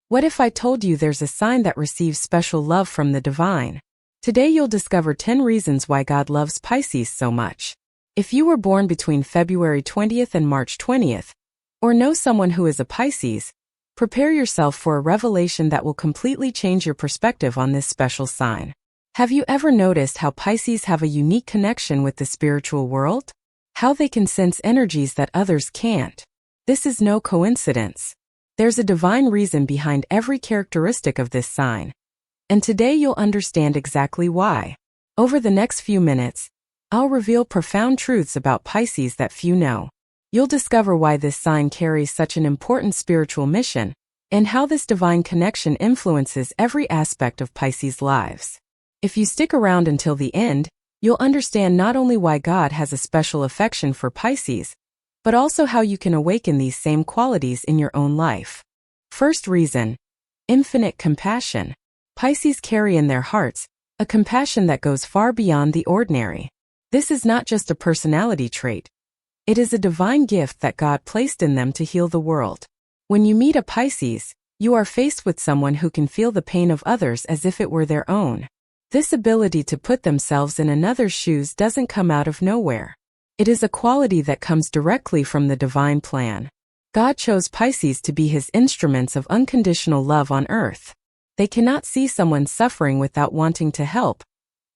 What if I told you there's a sign that receives special love from the divine? Today you'll discover 10 reasons why God loves Pisces so much. If you were born between February 20th and March 20th, or know someone who is a Pisces, prepare yourself for a revelation that will completely change your perspective on this special sign. Have you ever noticed how Pisces have a unique connection with the spiritual world? How they can sense energies that others can't? This is no coincidence. There's a divine reason behind every characteristic of this sign. And today you'll understand exactly why. Over the next few minutes, I'll reveal profound truths about Pisces that few know. You'll discover why this sign carries such an important spiritual mission, and how this divine connection influences every aspect of Pisces' lives. If you stick around until the end, you'll understand not only why God has a special affection for Pisces, but also how you can awaken these same qualities in your own life. First reason: infinite compassion. Pisces carry in their hearts a compassion that goes far beyond the ordinary. This is not just a personality trait. It is a divine gift that God placed in them to heal the world. When you meet a Pisces, you are faced with someone who can feel the pain of others as if it were their own. This ability to put themselves in another's shoes doesn't come out of nowhere. It is a quality that comes directly from the divine plan. God chose Pisces to be his instruments of unconditional love on earth. They cannot see someone suffering without wanting to help,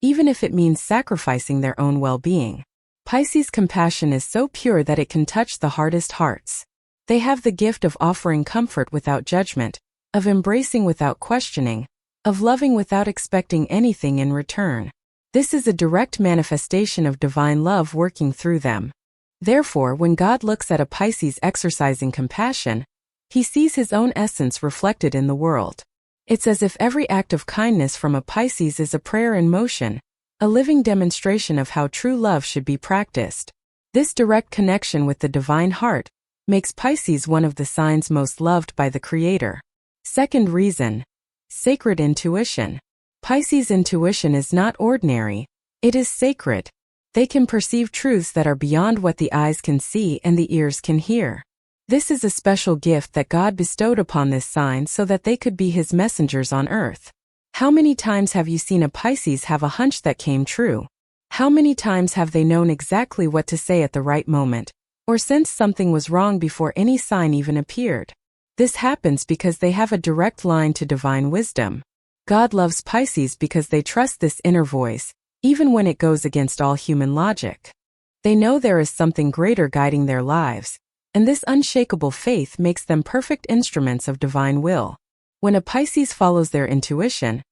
even if it means sacrificing their own well-being. Pisces' compassion is so pure that it can touch the hardest hearts. They have the gift of offering comfort without judgment, of embracing without questioning, of loving without expecting anything in return. This is a direct manifestation of divine love working through them. Therefore, when God looks at a Pisces exercising compassion, he sees his own essence reflected in the world. It's as if every act of kindness from a Pisces is a prayer in motion, a living demonstration of how true love should be practiced. This direct connection with the divine heart makes Pisces one of the signs most loved by the Creator. Second reason: sacred intuition. Pisces' intuition is not ordinary, it is sacred. They can perceive truths that are beyond what the eyes can see and the ears can hear. This is a special gift that God bestowed upon this sign so that they could be his messengers on earth. How many times have you seen a Pisces have a hunch that came true? How many times have they known exactly what to say at the right moment, or sensed something was wrong before any sign even appeared? This happens because they have a direct line to divine wisdom. God loves Pisces because they trust this inner voice, even when it goes against all human logic. They know there is something greater guiding their lives, and this unshakable faith makes them perfect instruments of divine will. When a Pisces follows their intuition,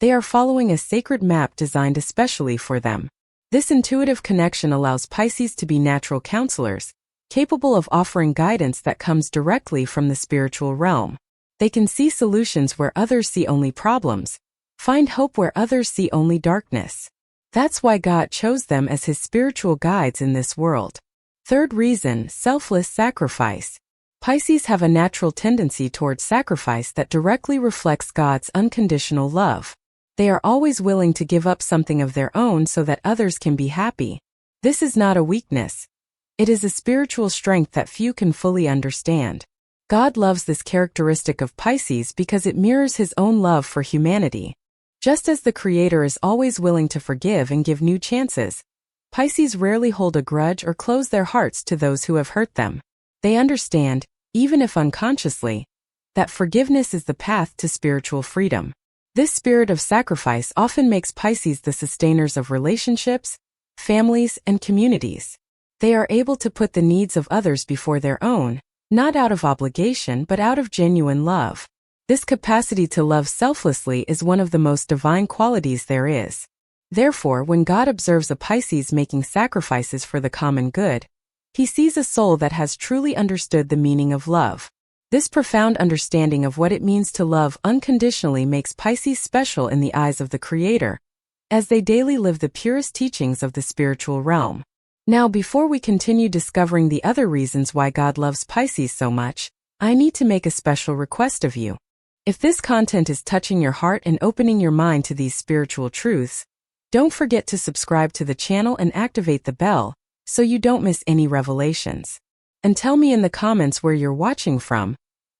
they are following a sacred map designed especially for them. This intuitive connection allows Pisces to be natural counselors, capable of offering guidance that comes directly from the spiritual realm. They can see solutions where others see only problems, find hope where others see only darkness. That's why God chose them as his spiritual guides in this world. Third reason: selfless sacrifice. Pisces have a natural tendency towards sacrifice that directly reflects God's unconditional love. They are always willing to give up something of their own so that others can be happy. This is not a weakness. It is a spiritual strength that few can fully understand. God loves this characteristic of Pisces because it mirrors his own love for humanity. Just as the Creator is always willing to forgive and give new chances, Pisces rarely hold a grudge or close their hearts to those who have hurt them. They understand, even if unconsciously, that forgiveness is the path to spiritual freedom. This spirit of sacrifice often makes Pisces the sustainers of relationships, families, and communities. They are able to put the needs of others before their own, not out of obligation but out of genuine love. This capacity to love selflessly is one of the most divine qualities there is. Therefore, when God observes a Pisces making sacrifices for the common good, he sees a soul that has truly understood the meaning of love. This profound understanding of what it means to love unconditionally makes Pisces special in the eyes of the Creator, as they daily live the purest teachings of the spiritual realm. Now, before we continue discovering the other reasons why God loves Pisces so much, I need to make a special request of you. If this content is touching your heart and opening your mind to these spiritual truths, don't forget to subscribe to the channel and activate the bell so you don't miss any revelations. And tell me in the comments where you're watching from.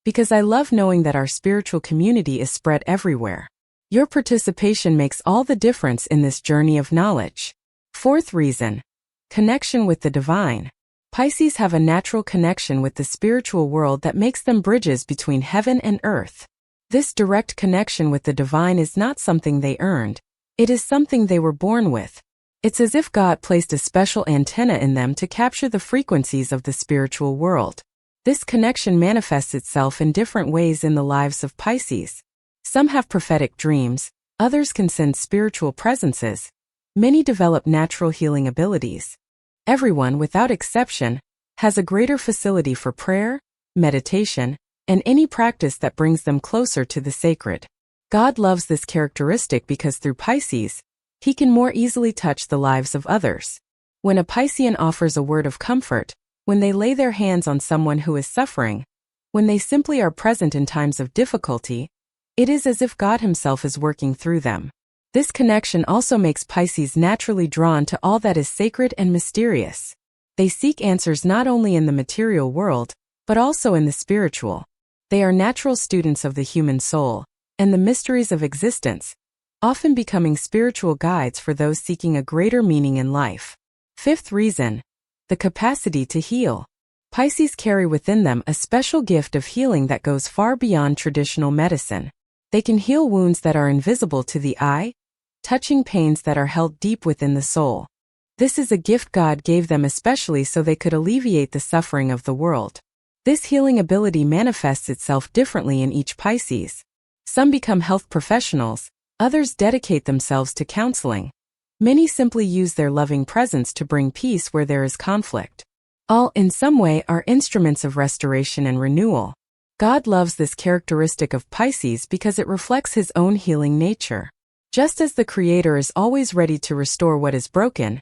Because I love knowing that our spiritual community is spread everywhere. Your participation makes all the difference in this journey of knowledge. Fourth reason, connection with the divine. Pisces have a natural connection with the spiritual world that makes them bridges between heaven and earth. This direct connection with the divine is not something they earned. It is something they were born with. It's as if God placed a special antenna in them to capture the frequencies of the spiritual world. This connection manifests itself in different ways in the lives of Pisces. Some have prophetic dreams, others can sense spiritual presences. Many develop natural healing abilities. Everyone, without exception, has a greater facility for prayer, meditation, and any practice that brings them closer to the sacred. God loves this characteristic because through Pisces, He can more easily touch the lives of others. When a Piscean offers a word of comfort, when they lay their hands on someone who is suffering, when they simply are present in times of difficulty, it is as if God Himself is working through them. This connection also makes Pisces naturally drawn to all that is sacred and mysterious. They seek answers not only in the material world, but also in the spiritual. They are natural students of the human soul and the mysteries of existence, often becoming spiritual guides for those seeking a greater meaning in life. Fifth reason, the capacity to heal. Pisces carry within them a special gift of healing that goes far beyond traditional medicine. They can heal wounds that are invisible to the eye, touching pains that are held deep within the soul. This is a gift God gave them especially so they could alleviate the suffering of the world. This healing ability manifests itself differently in each Pisces. Some become health professionals, others dedicate themselves to counseling. Many simply use their loving presence to bring peace where there is conflict. All, in some way, are instruments of restoration and renewal. God loves this characteristic of Pisces because it reflects His own healing nature. Just as the Creator is always ready to restore what is broken,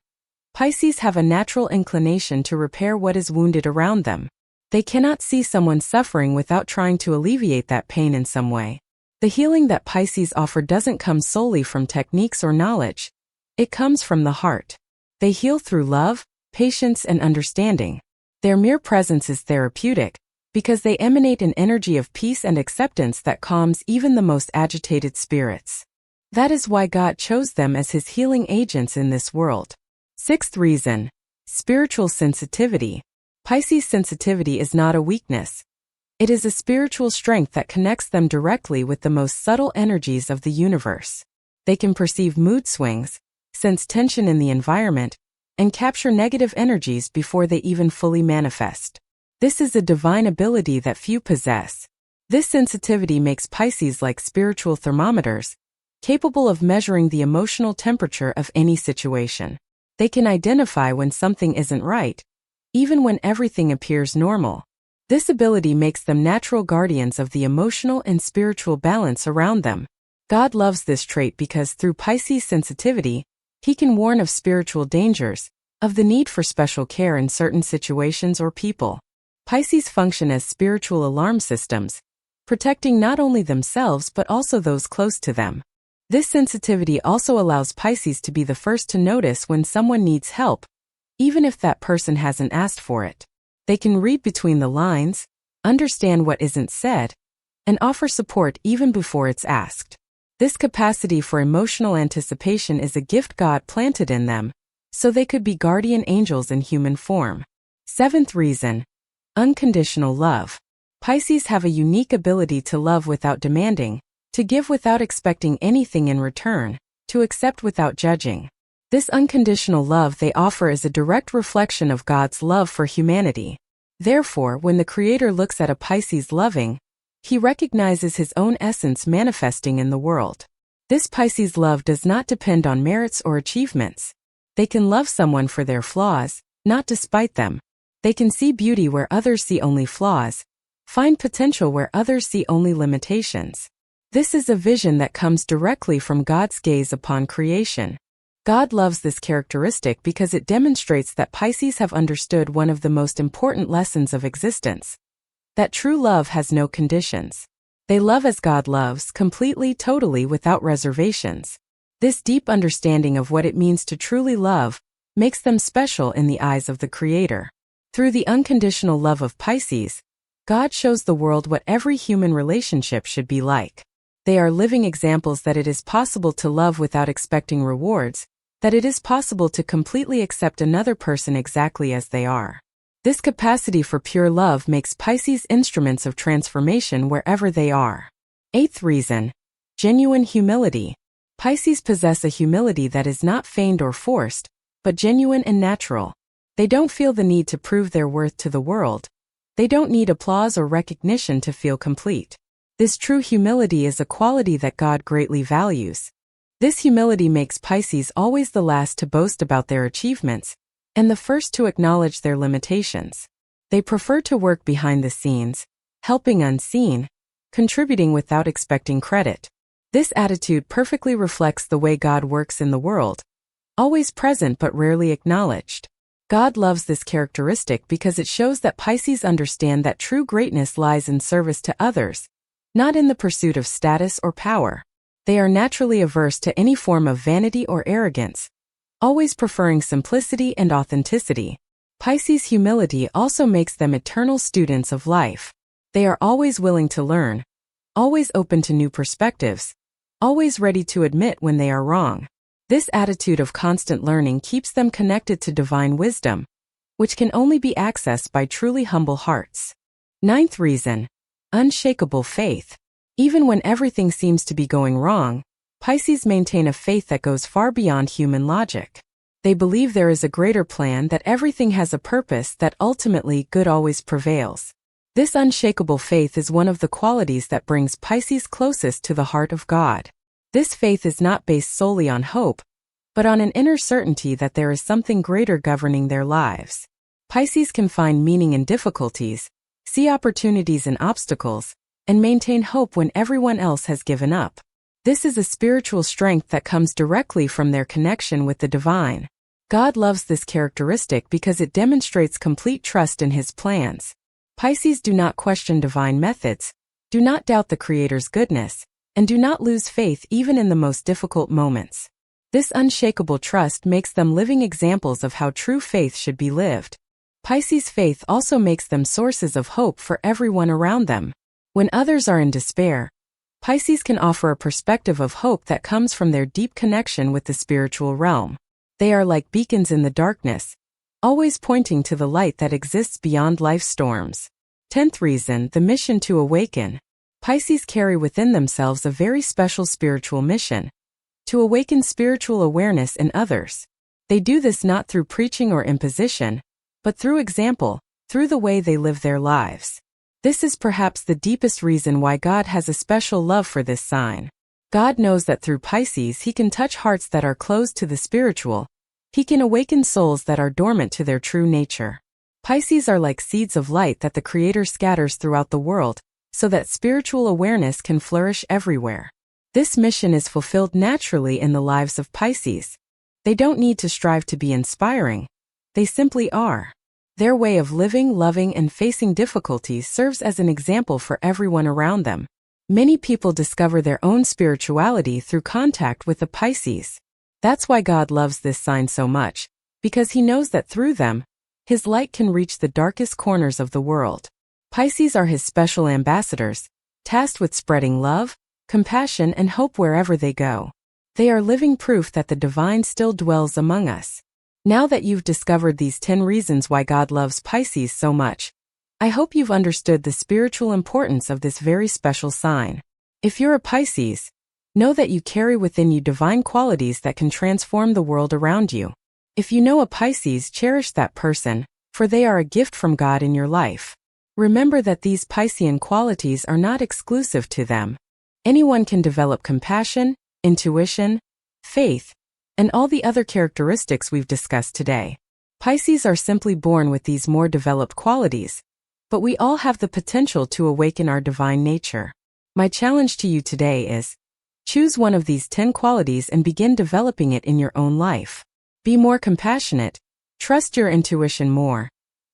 Pisces have a natural inclination to repair what is wounded around them. They cannot see someone suffering without trying to alleviate that pain in some way. The healing that Pisces offer doesn't come solely from techniques or knowledge. It comes from the heart. They heal through love, patience, and understanding. Their mere presence is therapeutic, because they emanate an energy of peace and acceptance that calms even the most agitated spirits. That is why God chose them as His healing agents in this world. Sixth reason, spiritual sensitivity. Pisces' sensitivity is not a weakness. It is a spiritual strength that connects them directly with the most subtle energies of the universe. They can perceive mood swings, sense tension in the environment, and capture negative energies before they even fully manifest. This is a divine ability that few possess. This sensitivity makes Pisces like spiritual thermometers, capable of measuring the emotional temperature of any situation. They can identify when something isn't right, even when everything appears normal. This ability makes them natural guardians of the emotional and spiritual balance around them. God loves this trait because through Pisces' sensitivity, He can warn of spiritual dangers, of the need for special care in certain situations or people. Pisces function as spiritual alarm systems, protecting not only themselves but also those close to them. This sensitivity also allows Pisces to be the first to notice when someone needs help, even if that person hasn't asked for it. They can read between the lines, understand what isn't said, and offer support even before it's asked. This capacity for emotional anticipation is a gift God planted in them, so they could be guardian angels in human form. Seventh reason, unconditional love. Pisces have a unique ability to love without demanding, to give without expecting anything in return, to accept without judging. This unconditional love they offer is a direct reflection of God's love for humanity. Therefore, when the Creator looks at a Pisces loving, He recognizes His own essence manifesting in the world. This Pisces love does not depend on merits or achievements. They can love someone for their flaws, not despite them. They can see beauty where others see only flaws, find potential where others see only limitations. This is a vision that comes directly from God's gaze upon creation. God loves this characteristic because it demonstrates that Pisces have understood one of the most important lessons of existence: that true love has no conditions. They love as God loves, completely, totally, without reservations. This deep understanding of what it means to truly love makes them special in the eyes of the Creator. Through the unconditional love of Pisces, God shows the world what every human relationship should be like. They are living examples that it is possible to love without expecting rewards, that it is possible to completely accept another person exactly as they are. This capacity for pure love makes Pisces instruments of transformation wherever they are. Eighth reason, genuine humility. Pisces possess a humility that is not feigned or forced, but genuine and natural. They don't feel the need to prove their worth to the world. They don't need applause or recognition to feel complete. This true humility is a quality that God greatly values. This humility makes Pisces always the last to boast about their achievements, and the first to acknowledge their limitations. They prefer to work behind the scenes, helping unseen, contributing without expecting credit. This attitude perfectly reflects the way God works in the world, always present but rarely acknowledged. God loves this characteristic because it shows that Pisces understand that true greatness lies in service to others, not in the pursuit of status or power. They are naturally averse to any form of vanity or arrogance, always preferring simplicity and authenticity. Pisces' humility also makes them eternal students of life. They are always willing to learn, always open to new perspectives, always ready to admit when they are wrong. This attitude of constant learning keeps them connected to divine wisdom, which can only be accessed by truly humble hearts. Ninth reason, unshakable faith. Even when everything seems to be going wrong, Pisces maintain a faith that goes far beyond human logic. They believe there is a greater plan, that everything has a purpose, that ultimately good always prevails. This unshakable faith is one of the qualities that brings Pisces closest to the heart of God. This faith is not based solely on hope, but on an inner certainty that there is something greater governing their lives. Pisces can find meaning in difficulties, see opportunities in obstacles, and maintain hope when everyone else has given up. This is a spiritual strength that comes directly from their connection with the divine. God loves this characteristic because it demonstrates complete trust in His plans. Pisces do not question divine methods, do not doubt the Creator's goodness, and do not lose faith even in the most difficult moments. This unshakable trust makes them living examples of how true faith should be lived. Pisces' faith also makes them sources of hope for everyone around them. When others are in despair, Pisces can offer a perspective of hope that comes from their deep connection with the spiritual realm. They are like beacons in the darkness, always pointing to the light that exists beyond life's storms. 10th reason, the mission to awaken. Pisces carry within themselves a very special spiritual mission, to awaken spiritual awareness in others. They do this not through preaching or imposition, but through example, through the way they live their lives. This is perhaps the deepest reason why God has a special love for this sign. God knows that through Pisces He can touch hearts that are closed to the spiritual. He can awaken souls that are dormant to their true nature. Pisces are like seeds of light that the Creator scatters throughout the world, so that spiritual awareness can flourish everywhere. This mission is fulfilled naturally in the lives of Pisces. They don't need to strive to be inspiring. They simply are. Their way of living, loving, and facing difficulties serves as an example for everyone around them. Many people discover their own spirituality through contact with the Pisces. That's why God loves this sign so much, because He knows that through them, His light can reach the darkest corners of the world. Pisces are His special ambassadors, tasked with spreading love, compassion, and hope wherever they go. They are living proof that the divine still dwells among us. Now that you've discovered these 10 reasons why God loves Pisces so much, I hope you've understood the spiritual importance of this very special sign. If you're a Pisces, know that you carry within you divine qualities that can transform the world around you. If you know a Pisces, cherish that person, for they are a gift from God in your life. Remember that these Piscean qualities are not exclusive to them. Anyone can develop compassion, intuition, faith, and all the other characteristics we've discussed today. Pisces are simply born with these more developed qualities, but we all have the potential to awaken our divine nature. My challenge to you today is, choose one of these 10 qualities and begin developing it in your own life. Be more compassionate, trust your intuition more,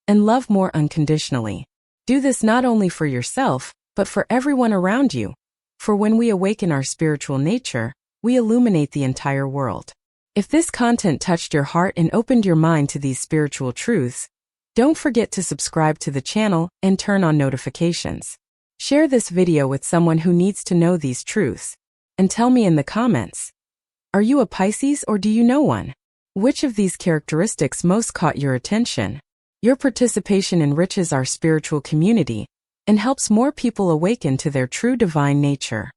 and love more unconditionally. Do this not only for yourself, but for everyone around you. For when we awaken our spiritual nature, we illuminate the entire world. If this content touched your heart and opened your mind to these spiritual truths, Don't forget to subscribe to the channel and turn on notifications. Share this video with someone who needs to know these truths. And tell me in the comments, are you a Pisces or do you know one? Which of these characteristics most caught your attention? Your participation enriches our spiritual community and helps more people awaken to their true divine nature.